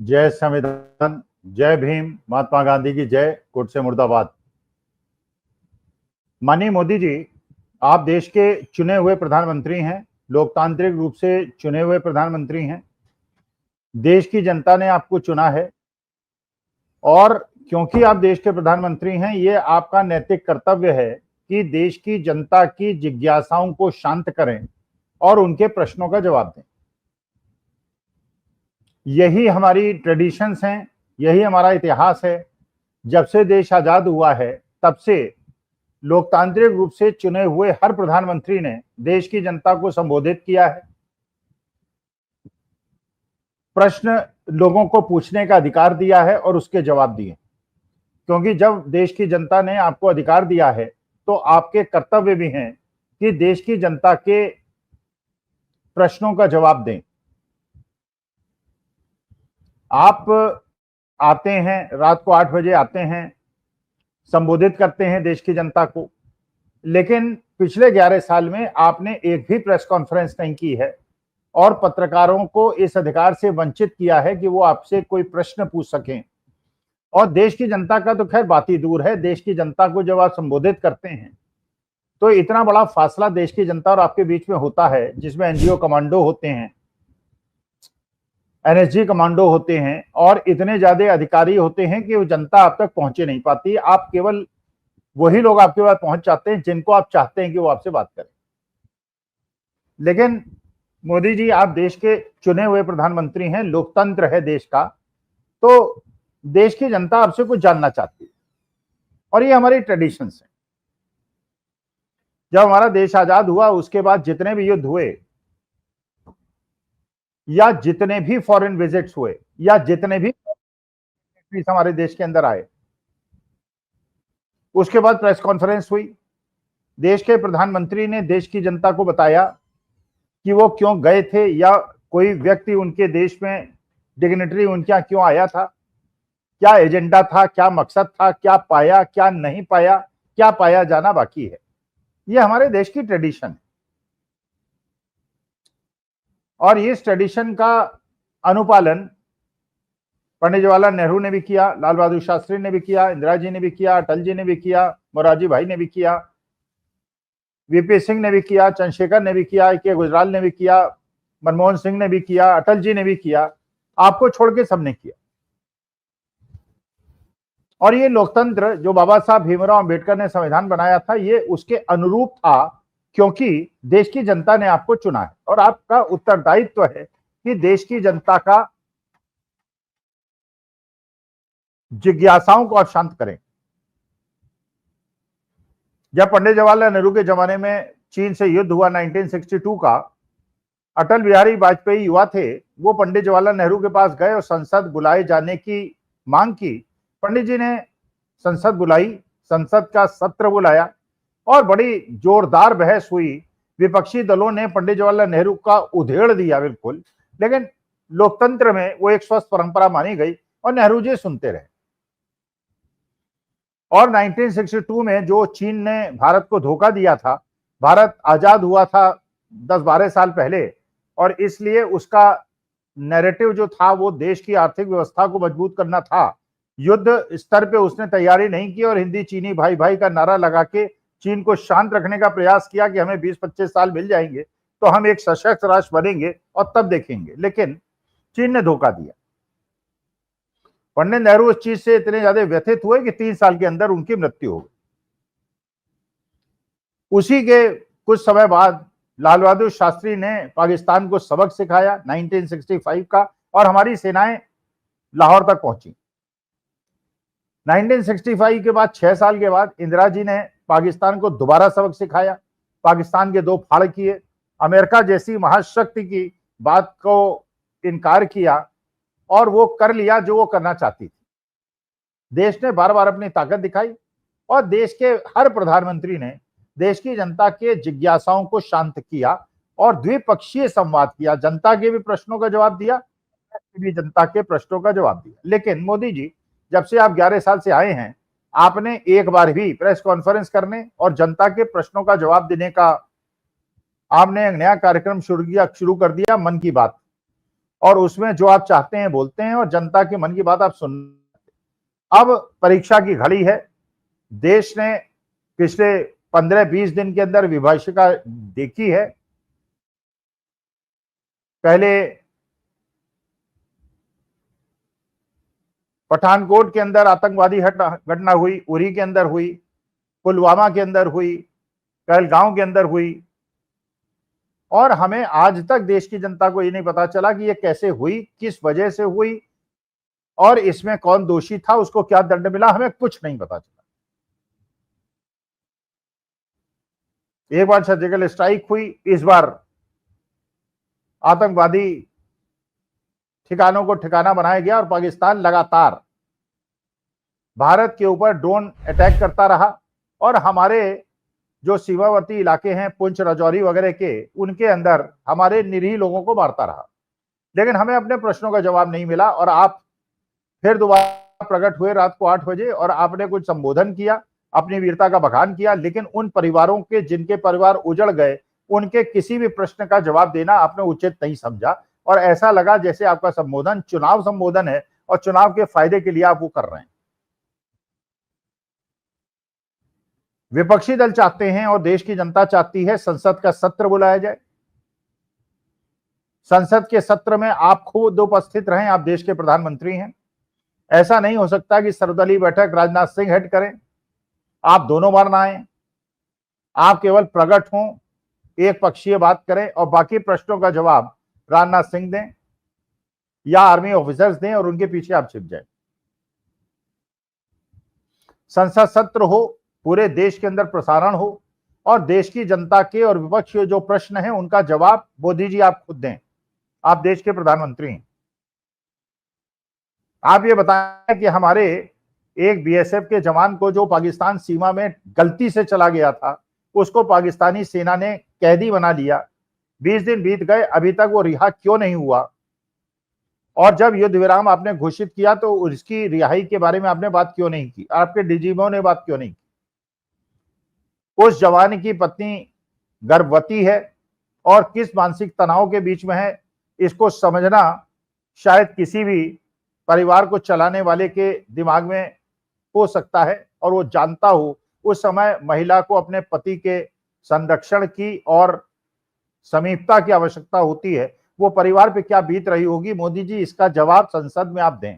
जय संविधान, जय भीम, महात्मा गांधी की जय, कोट से मुर्दाबाद। माननीय मोदी जी, आप देश के चुने हुए प्रधानमंत्री हैं, लोकतांत्रिक रूप से चुने हुए प्रधानमंत्री हैं। देश की जनता ने आपको चुना है और क्योंकि आप देश के प्रधानमंत्री हैं, ये आपका नैतिक कर्तव्य है कि देश की जनता की जिज्ञासाओं को शांत करें और उनके प्रश्नों का जवाब दें। यही हमारी ट्रेडिशंस हैं, यही हमारा इतिहास है। जब से देश आजाद हुआ है, तब से लोकतांत्रिक रूप से चुने हुए हर प्रधानमंत्री ने देश की जनता को संबोधित किया है, प्रश्न लोगों को पूछने का अधिकार दिया है और उसके जवाब दिए। क्योंकि जब देश की जनता ने आपको अधिकार दिया है, तो आपके कर्तव्य भी हैं कि देश की जनता के प्रश्नों का जवाब दें। आप आते हैं, रात को 8 बजे आते हैं, संबोधित करते हैं देश की जनता को, लेकिन पिछले 11 साल में आपने एक भी प्रेस कॉन्फ्रेंस नहीं की है और पत्रकारों को इस अधिकार से वंचित किया है कि वो आपसे कोई प्रश्न पूछ सकें। और देश की जनता का तो खैर बात ही दूर है, देश की जनता को जब आप संबोधित करते हैं तो इतना बड़ा फासला देश की जनता और आपके बीच में होता है, जिसमें एनजीओ कमांडो होते हैं, एनएसजी कमांडो होते हैं और इतने ज्यादा अधिकारी होते हैं कि वो जनता आप तक पहुंचे नहीं पाती। आप केवल वही लोग आपके पास पहुंच जाते हैं जिनको आप चाहते हैं कि वो आपसे बात करें। लेकिन मोदी जी, आप देश के चुने हुए प्रधानमंत्री हैं, लोकतंत्र है देश का, तो देश की जनता आपसे कुछ जानना चाहती है और ये हमारी ट्रेडिशंस है। जब हमारा देश आजाद हुआ, उसके बाद जितने भी युद्ध हुए या जितने भी फॉरेन विजिट्स हुए या जितने भी हमारे देश के अंदर आए, उसके बाद प्रेस कॉन्फ्रेंस हुई, देश के प्रधानमंत्री ने देश की जनता को बताया कि वो क्यों गए थे या कोई व्यक्ति उनके देश में, डिग्निटरी उनके यहाँ क्यों आया था, क्या एजेंडा था, क्या मकसद था, क्या पाया, क्या नहीं पाया, क्या पाया जाना बाकी है। ये हमारे देश की ट्रेडिशन है और इस ट्रेडिशन का अनुपालन पंडित जवाहरलाल नेहरू ने भी किया, लाल बहादुर शास्त्री ने भी किया, इंदिरा जी ने भी किया, अटल जी ने भी किया, मोरारजी भाई ने भी किया, वीपी सिंह ने भी किया, चंद्रशेखर ने भी किया, के गुजराल ने भी किया, मनमोहन सिंह ने भी किया, अटल जी ने भी किया, आपको छोड़ के सबने किया। और ये लोकतंत्र जो बाबा साहब भीमराव अंबेडकर ने संविधान बनाया था, ये उसके अनुरूप था, क्योंकि देश की जनता ने आपको चुना है और आपका उत्तरदायित्व है कि देश की जनता का जिज्ञासाओं को आप शांत करें। जब पंडित जवाहरलाल नेहरू के जमाने में चीन से युद्ध हुआ 1962 का, अटल बिहारी वाजपेयी युवा थे, वो पंडित जवाहरलाल नेहरू के पास गए और संसद बुलाए जाने की मांग की। पंडित जी ने संसद बुलाई, संसद का सत्र बुलाया और बड़ी जोरदार बहस हुई। विपक्षी दलों ने पंडित जवाहरलाल नेहरू का उधेड़ दिया बिल्कुल, लेकिन लोकतंत्र में वो एक स्वस्थ परंपरा मानी गई और नेहरू जी सुनते रहे। और 1962 में जो चीन ने भारत को धोखा दिया था, भारत आजाद हुआ था 10-12 साल पहले और इसलिए उसका नैरेटिव जो था वो देश की आर्थिक व्यवस्था को मजबूत करना था। युद्ध स्तर पे उसने तैयारी नहीं की और हिंदी चीनी भाई भाई का नारा लगा के चीन को शांत रखने का प्रयास किया कि हमें 20-25 साल मिल जाएंगे तो हम एक सशक्त राष्ट्र बनेंगे और तब देखेंगे, लेकिन चीन ने धोखा दिया। पंडित नेहरू उस चीज से इतने ज्यादा व्यथित हुए कि 3 साल के अंदर उनकी मृत्यु हो गई। उसी के कुछ समय बाद लाल बहादुर शास्त्री ने पाकिस्तान को सबक सिखाया 1965 का और हमारी सेनाएं लाहौर तक पहुंची। 1965 के बाद 6 साल के बाद इंदिरा जी ने पाकिस्तान को दोबारा सबक सिखाया, पाकिस्तान के 2 फाड़ किए, अमेरिका जैसी महाशक्ति की बात को इनकार किया और वो कर लिया जो वो करना चाहती थी। देश ने बार बार अपनी ताकत दिखाई और देश के हर प्रधानमंत्री ने देश की जनता के जिज्ञासाओं को शांत किया और द्विपक्षीय संवाद किया, जनता के भी प्रश्नों का जवाब दिया, भी जनता के प्रश्नों का जवाब दिया। लेकिन मोदी जी, जब से आप 11 साल से आए हैं, आपने एक बार भी प्रेस कॉन्फ्रेंस करने और जनता के प्रश्नों का जवाब देने का आपने एक नया कार्यक्रम शुरू कर दिया, मन की बात। और उसमें जो आप चाहते हैं बोलते हैं और जनता के मन की बात आप सुन। अब परीक्षा की घड़ी है। देश ने पिछले 15-20 दिन के अंदर विभीषिका देखी है। पहले पठानकोट के अंदर आतंकवादी घटना हुई, उरी के अंदर हुई, पुलवामा के अंदर हुई, पहलगांव के अंदर हुई, और हमें आज तक देश की जनता को ये नहीं पता चला कि ये कैसे हुई, किस वजह से हुई और इसमें कौन दोषी था, उसको क्या दंड मिला, हमें कुछ नहीं पता चला। एक बार सर्जिकल स्ट्राइक हुई, इस बार आतंकवादी ठिकानों को ठिकाना बनाया गया और पाकिस्तान लगातार भारत के ऊपर ड्रोन अटैक करता रहा और हमारे जो सीमावर्ती इलाके हैं पुंछ, राजौरी वगैरह के, उनके अंदर हमारे निरीह लोगों को मारता रहा। लेकिन हमें अपने प्रश्नों का जवाब नहीं मिला और आप फिर दोबारा प्रकट हुए रात को 8 बजे और आपने कुछ संबोधन किया, अपनी वीरता का बखान किया, लेकिन उन परिवारों के जिनके परिवार उजड़ गए उनके किसी भी प्रश्न का जवाब देना आपने उचित नहीं समझा और ऐसा लगा जैसे आपका संबोधन चुनाव संबोधन है और चुनाव के फायदे के लिए आप वो कर रहे हैं। विपक्षी दल चाहते हैं और देश की जनता चाहती है संसद का सत्र बुलाया जाए। संसद के सत्र में आप खुद उपस्थित रहें, आप देश के प्रधानमंत्री हैं। ऐसा नहीं हो सकता कि सर्वदलीय बैठक राजनाथ सिंह हेड करें, आप दोनों बार ना आए, आप केवल प्रकट हों, एक पक्षीय बात करें और बाकी प्रश्नों का जवाब राजनाथ सिंह दें या आर्मी ऑफिसर्स दें और उनके पीछे आप छिप जाए। संसद सत्र हो, पूरे देश के अंदर प्रसारण हो और देश की जनता के और विपक्ष के जो प्रश्न हैं उनका जवाब मोदी जी आप खुद दें। आप देश के प्रधानमंत्री हैं। आप ये बताएं कि हमारे एक बीएसएफ के जवान को जो पाकिस्तान सीमा में गलती से चला गया था उसको पाकिस्तानी सेना ने कैदी बना लिया। 20 दिन बीत गए, अभी तक वो रिहा क्यों नहीं हुआ? और जब युद्ध विराम आपने घोषित किया तो उसकी रिहाई के बारे में आपने बात क्यों नहीं की? आपके डीजीपी ने बात क्यों नहीं की? उस जवान की पत्नी गर्भवती है और किस मानसिक तनाव के बीच में है, इसको समझना शायद किसी भी परिवार को चलाने वाले के दिमाग में हो सकता है और वो जानता हो उस समय महिला को अपने पति के संरक्षण की और समीपता की आवश्यकता होती है, वो परिवार पे क्या बीत रही होगी। मोदी जी इसका जवाब संसद में आप दें।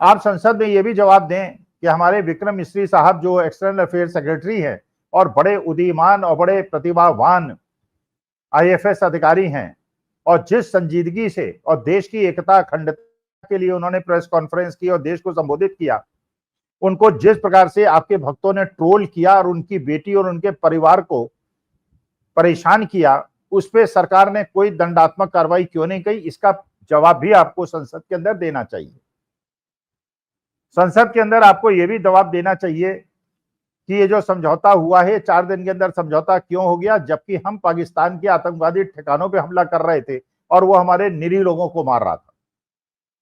आप संसद में ये भी जवाब दें कि हमारे विक्रम मिस्री साहब जो एक्सटर्नल अफेयर सेक्रेटरी हैं और बड़े उदीयमान और बड़े प्रतिभावान आईएफएस अधिकारी हैं और जिस संजीदगी से और देश की एकता अखंडता के लिए उन्होंने प्रेस कॉन्फ्रेंस की और देश को संबोधित किया, उनको जिस प्रकार से आपके भक्तों ने ट्रोल किया और उनकी बेटी और उनके परिवार को परेशान किया, उस पर सरकार ने कोई दंडात्मक कार्रवाई क्यों नहीं की? इसका जवाब भी आपको संसद के अंदर देना चाहिए। संसद के अंदर आपको यह भी जवाब देना चाहिए कि ये जो समझौता हुआ है 4 दिन के अंदर समझौता क्यों हो गया, जबकि हम पाकिस्तान के आतंकवादी ठिकानों पे हमला कर रहे थे और वो हमारे निरीह लोगों को मार रहा था।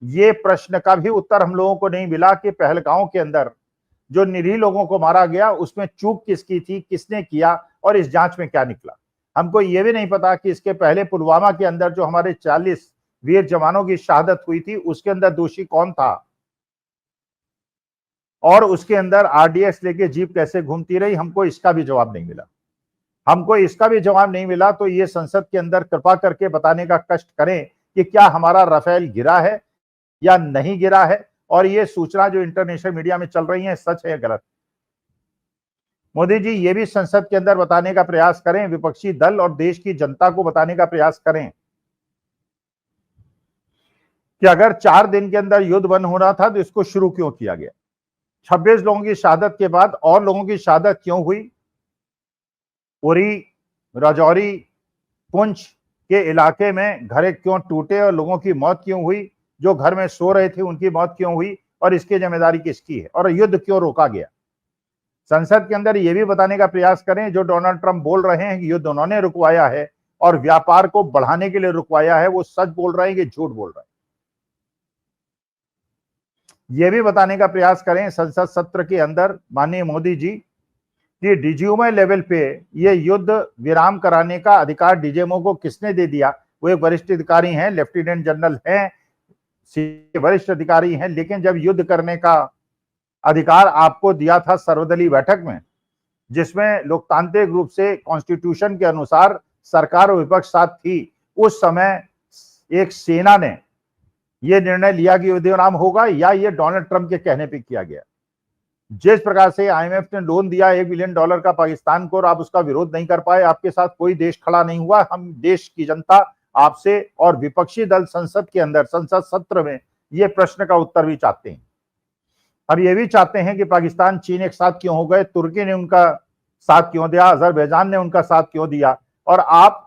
ये प्रश्न का भी उत्तर हम लोगों को नहीं मिला कि पहलगांव के अंदर जो निरीह लोगों को मारा गया उसमें चूक किसकी थी, किसने किया और इस जांच में क्या निकला। हमको ये भी नहीं पता कि इसके पहले पुलवामा के अंदर जो हमारे 40 वीर जवानों की शहादत हुई थी उसके अंदर दोषी कौन था और उसके अंदर आरडीएक्स लेके जीप कैसे घूमती रही, हमको इसका भी जवाब नहीं मिला। हमको इसका भी जवाब नहीं मिला तो ये संसद के अंदर कृपा करके बताने का कष्ट करें कि क्या हमारा राफेल गिरा है या नहीं गिरा है और ये सूचना जो इंटरनेशनल मीडिया में चल रही है सच है या गलत। मोदी जी ये भी संसद के अंदर बताने का प्रयास करें, विपक्षी दल और देश की जनता को बताने का प्रयास करें कि अगर 4 दिन के अंदर युद्ध बंद होना था तो इसको शुरू क्यों किया गया। 26 लोगों की शहादत के बाद और लोगों की शहादत क्यों हुई? उरी, राजौरी, पुंछ के इलाके में घर क्यों टूटे और लोगों की मौत क्यों हुई? जो घर में सो रहे थे उनकी मौत क्यों हुई और इसकी जिम्मेदारी किसकी है? और युद्ध क्यों रोका गया? संसद के अंदर यह भी बताने का प्रयास करें जो डोनाल्ड ट्रंप बोल रहे हैं कि युद्ध उन्होंने रुकवाया है और व्यापार को बढ़ाने के लिए रुकवाया है, वो सच बोल रहे हैं कि झूठ बोल रहे हैं। यह भी बताने का प्रयास करें संसद सत्र के अंदर माननीय मोदी जी कि डीजीएमओ लेवल पे ये युद्ध विराम कराने का अधिकार डीजीएमओ को किसने दे दिया, वो एक वरिष्ठ अधिकारी हैं, लेफ्टिनेंट जनरल हैं, वरिष्ठ अधिकारी हैं, लेकिन जब युद्ध करने का अधिकार आपको दिया था सर्वदलीय बैठक में, जिसमें लोकतांत्रिक रूप से कॉन्स्टिट्यूशन के अनुसार सरकार और विपक्ष साथ थी, उस समय एक सेना ने यह निर्णय लिया कि युद्ध विराम होगा, या ये डोनाल्ड ट्रंप के कहने पे किया गया? जिस प्रकार से आईएमएफ ने लोन दिया $1 बिलियन का पाकिस्तान को और आप उसका विरोध नहीं कर पाए, आपके साथ कोई देश खड़ा नहीं हुआ, हम देश की जनता आपसे और विपक्षी दल संसद के अंदर संसद सत्र में ये प्रश्न का उत्तर भी चाहते हैं। अब ये भी चाहते हैं कि पाकिस्तान चीन एक साथ क्यों हो गए, तुर्की ने उनका साथ क्यों दिया, अजरबैजान ने उनका साथ क्यों दिया, और आप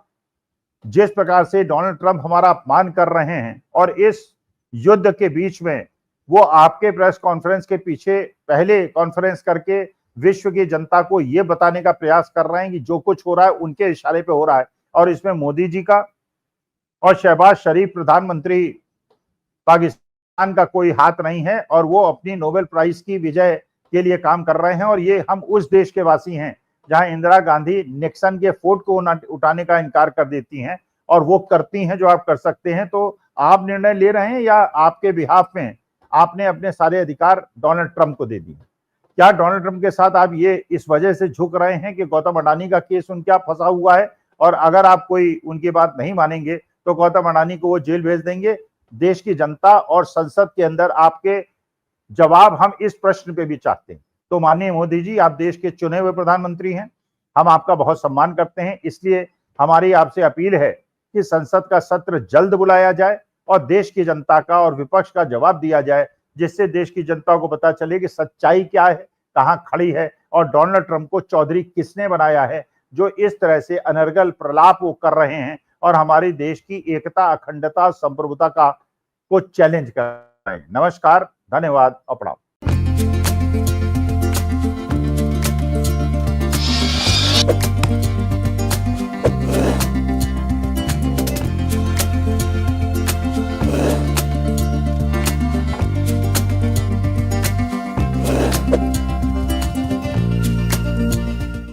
जिस प्रकार से डोनाल्ड ट्रंप हमारा अपमान कर रहे हैं और इस युद्ध के बीच में वो आपके प्रेस कॉन्फ्रेंस के पीछे पहले कॉन्फ्रेंस करके विश्व की जनता को यह बताने का प्रयास कर रहे हैं कि जो कुछ हो रहा है उनके इशारे पे हो रहा है, और इसमें मोदी जी का और शहबाज शरीफ प्रधानमंत्री पाकिस्तान का कोई हाथ नहीं है, और वो अपनी नोबेल प्राइज की विजय के लिए काम कर रहे हैं। और ये हम उस देश के वासी हैं जहां इंदिरा गांधी निक्सन के फोर्ट को उठाने का इनकार कर देती हैं, और वो करती हैं जो आप कर सकते हैं। तो आप निर्णय ले रहे हैं या आपके बिहाफ में आपने अपने सारे अधिकार डोनाल्ड ट्रंप को दे दिए? क्या डोनाल्ड ट्रंप के साथ आप ये इस वजह से झुक रहे हैं कि गौतम अडानी का केस उनके आप फंसा हुआ है, और अगर आप कोई उनकी बात नहीं मानेंगे तो गौतम अडानी को वो जेल भेज देंगे? देश की जनता और संसद के अंदर आपके जवाब हम इस प्रश्न पे भी चाहते हैं। तो माननीय मोदी जी, आप देश के चुने हुए प्रधानमंत्री हैं, हम आपका बहुत सम्मान करते हैं, इसलिए हमारी आपसे अपील है कि संसद का सत्र जल्द बुलाया जाए और देश की जनता का और विपक्ष का जवाब दिया जाए, जिससे देश की जनता को पता चले कि सच्चाई क्या है, कहां खड़ी है, और डोनाल्ड ट्रंप को चौधरी किसने बनाया है, जो इस तरह से अनर्गल प्रलाप वो कर रहे हैं और हमारे देश की एकता, अखंडता, संप्रभुता का को चैलेंज कर रहे हैं। नमस्कार, धन्यवाद और प्रणाम।